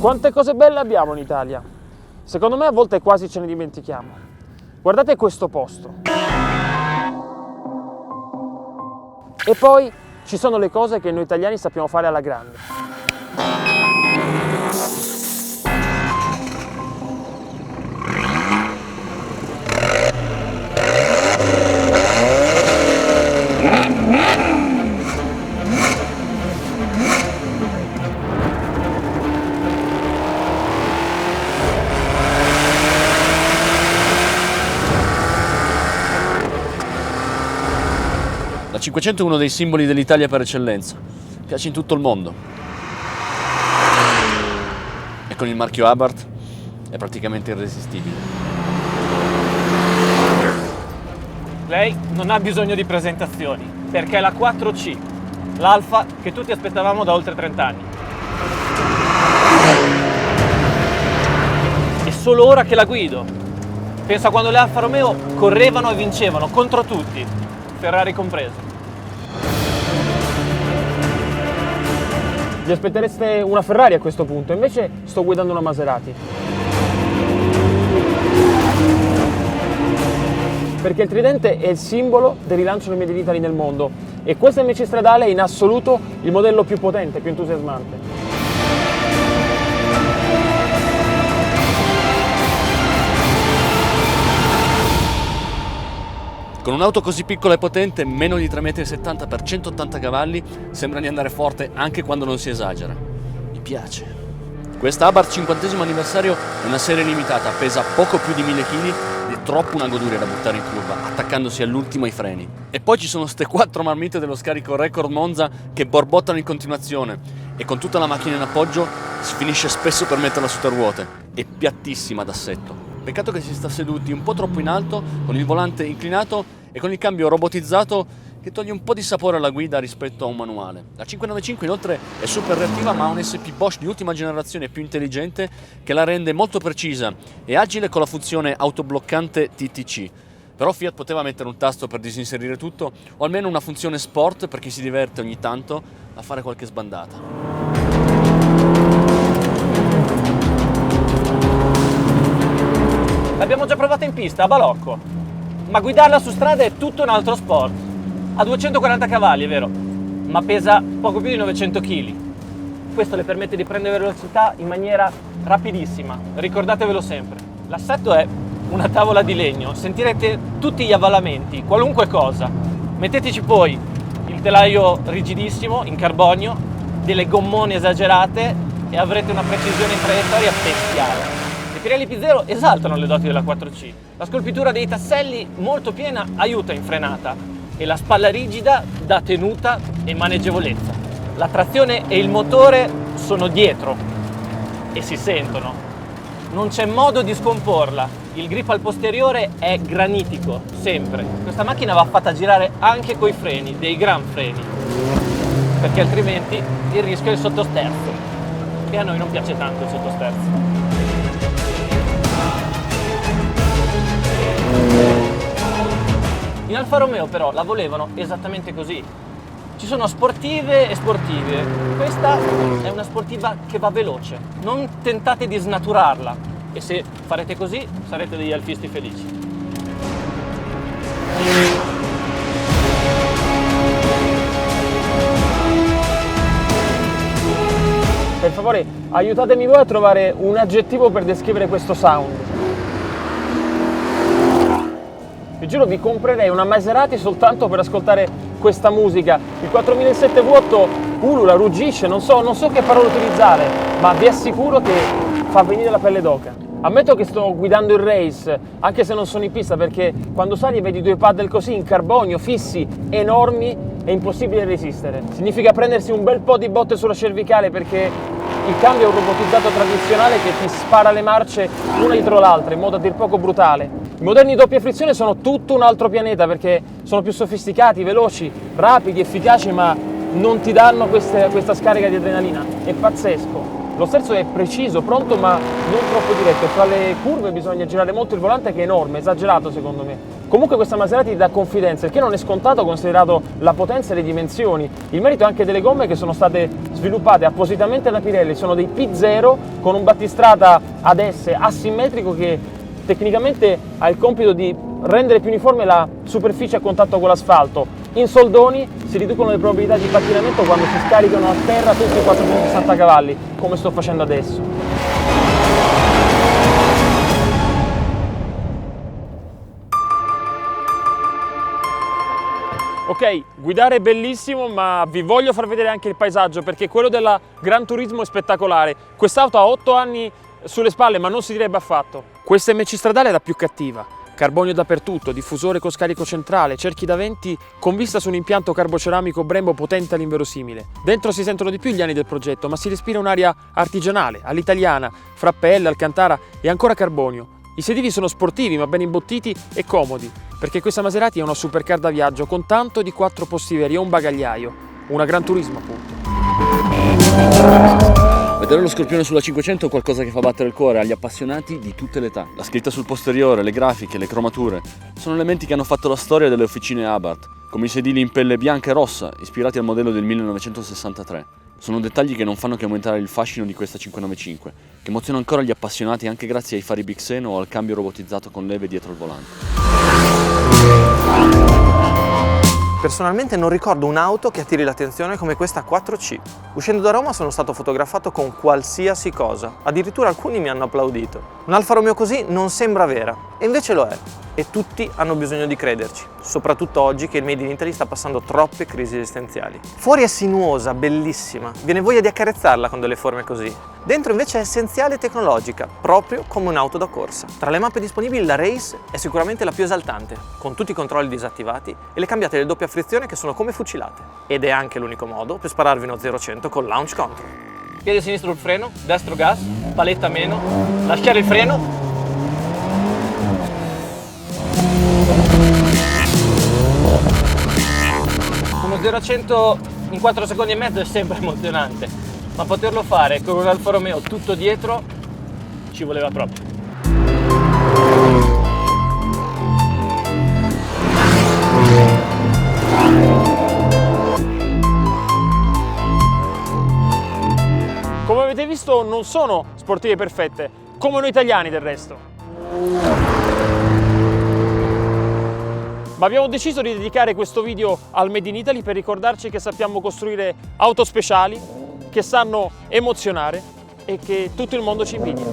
Quante cose belle abbiamo in Italia. Secondo me a volte quasi ce ne dimentichiamo. Guardate questo posto. E poi ci sono le cose che noi italiani sappiamo fare alla grande. La 500 è uno dei simboli dell'Italia per eccellenza, piace in tutto il mondo. E con il marchio Abarth è praticamente irresistibile. Lei non ha bisogno di presentazioni, perché è la 4C, l'Alfa che tutti aspettavamo da oltre 30 anni. È solo ora che la guido. Penso a quando le Alfa Romeo correvano e vincevano contro tutti, Ferrari compreso. Vi aspettereste una Ferrari a questo punto, invece sto guidando una Maserati. Perché il tridente è il simbolo del rilancio del Made in Italy nel mondo e questa MC stradale è in assoluto il modello più potente, più entusiasmante. Con un'auto così piccola e potente, meno di 3,70 m per 180 cavalli, sembra di andare forte anche quando non si esagera. Mi piace. Questa Abarth 50° anniversario è una serie limitata, pesa poco più di 1000 kg ed è troppo una goduria da buttare in curva, attaccandosi all'ultimo ai freni. E poi ci sono ste 4 marmite dello scarico Record Monza che borbottano in continuazione e con tutta la macchina in appoggio si finisce spesso per metterla su tre ruote. È piattissima d'assetto. Peccato che si sta seduti un po' troppo in alto, con il volante inclinato e con il cambio robotizzato che toglie un po' di sapore alla guida rispetto a un manuale. La 595 inoltre è super reattiva, ma ha un SP Bosch di ultima generazione più intelligente che la rende molto precisa e agile con la funzione autobloccante TTC. Però Fiat poteva mettere un tasto per disinserire tutto o almeno una funzione sport per chi si diverte ogni tanto a fare qualche sbandata. L'abbiamo già provata in pista, a balocco, ma guidarla su strada è tutto un altro sport. Ha 240 cavalli, è vero, ma pesa poco più di 900 kg. Questo le permette di prendere velocità in maniera rapidissima, ricordatevelo sempre. L'assetto è una tavola di legno, sentirete tutti gli avvallamenti, qualunque cosa. Metteteci poi il telaio rigidissimo, in carbonio, delle gommone esagerate e avrete una precisione in traiettoria bestiale. I Pirelli P0 esaltano le doti della 4C. La scolpitura dei tasselli molto piena aiuta in frenata e la spalla rigida dà tenuta e maneggevolezza. La trazione e il motore sono dietro e si sentono. Non c'è modo di scomporla. Il grip al posteriore è granitico, sempre. Questa macchina va fatta girare anche coi freni, dei gran freni, perché altrimenti il rischio è il sottosterzo. E a noi non piace tanto il sottosterzo. In Alfa Romeo però la volevano esattamente così. Ci sono sportive e sportive. Questa è una sportiva che va veloce. Non tentate di snaturarla. E se farete così sarete degli alfisti felici. Per favore, aiutatemi voi a trovare un aggettivo per descrivere questo sound. Vi giuro, vi comprerei una Maserati soltanto per ascoltare questa musica. Il 4007 V8 ulula, ruggisce, non so che parole utilizzare, ma vi assicuro che fa venire la pelle d'oca. Ammetto che sto guidando il race, anche se non sono in pista, perché quando sali e vedi due paddle così in carbonio, fissi, enormi, è impossibile resistere. Significa prendersi un bel po' di botte sulla cervicale, perché il cambio è un robotizzato tradizionale che ti spara le marce una dietro l'altra in modo a dir poco brutale. I moderni doppia frizione sono tutto un altro pianeta, perché sono più sofisticati, veloci, rapidi, efficaci, ma non ti danno questa scarica di adrenalina. È pazzesco. Lo sterzo è preciso, pronto, ma non troppo diretto. Fra le curve bisogna girare molto il volante, che è enorme, esagerato secondo me. Comunque questa Maserati dà confidenza, il che non è scontato considerato la potenza e le dimensioni. Il merito anche delle gomme che sono state sviluppate appositamente da Pirelli, sono dei P0 con un battistrada ad S asimmetrico che tecnicamente ha il compito di rendere più uniforme la superficie a contatto con l'asfalto. In soldoni si riducono le probabilità di pattinamento quando si scaricano a terra tutti i 460 cavalli, come sto facendo adesso. Ok, guidare è bellissimo, ma vi voglio far vedere anche il paesaggio, perché quello della Gran Turismo è spettacolare. Quest'auto ha 8 anni sulle spalle, ma non si direbbe affatto. Questa MC stradale è la più cattiva. Carbonio dappertutto, diffusore con scarico centrale, cerchi da venti con vista su un impianto carboceramico Brembo potente all'inverosimile. Dentro si sentono di più gli anni del progetto, ma si respira un'aria artigianale, all'italiana, fra PL, Alcantara e ancora carbonio. I sedili sono sportivi ma ben imbottiti e comodi, perché questa Maserati è una supercar da viaggio con tanto di 4 posti veri e un bagagliaio, una Gran Turismo appunto. Vedere lo scorpione sulla 500 è qualcosa che fa battere il cuore agli appassionati di tutte le età. La scritta sul posteriore, le grafiche, le cromature sono elementi che hanno fatto la storia delle officine Abarth, come i sedili in pelle bianca e rossa, ispirati al modello del 1963. Sono dettagli che non fanno che aumentare il fascino di questa 595, che emoziona ancora gli appassionati anche grazie ai fari Bixeno o al cambio robotizzato con leve dietro il volante. Personalmente non ricordo un'auto che attiri l'attenzione come questa 4C. Uscendo da Roma sono stato fotografato con qualsiasi cosa, addirittura alcuni mi hanno applaudito. Un Alfa Romeo così non sembra vera, e invece lo è. E tutti hanno bisogno di crederci, soprattutto oggi che il Made in Italy sta passando troppe crisi esistenziali. Fuori è sinuosa, bellissima, viene voglia di accarezzarla con delle forme così. Dentro invece è essenziale e tecnologica, proprio come un'auto da corsa. Tra le mappe disponibili la Race è sicuramente la più esaltante, con tutti i controlli disattivati e le cambiate di doppia frizione che sono come fucilate. Ed è anche l'unico modo per spararvi uno 0-100 con launch control. Piede sinistro il freno, destro gas, paletta meno, lasciare il freno. Uno 0-100 in 4 secondi e mezzo è sempre emozionante, ma poterlo fare con un Alfa Romeo tutto dietro ci voleva proprio. Come avete visto non sono sportive perfette, come noi italiani del resto. Ma abbiamo deciso di dedicare questo video al Made in Italy per ricordarci che sappiamo costruire auto speciali, che sanno emozionare e che tutto il mondo ci invidia.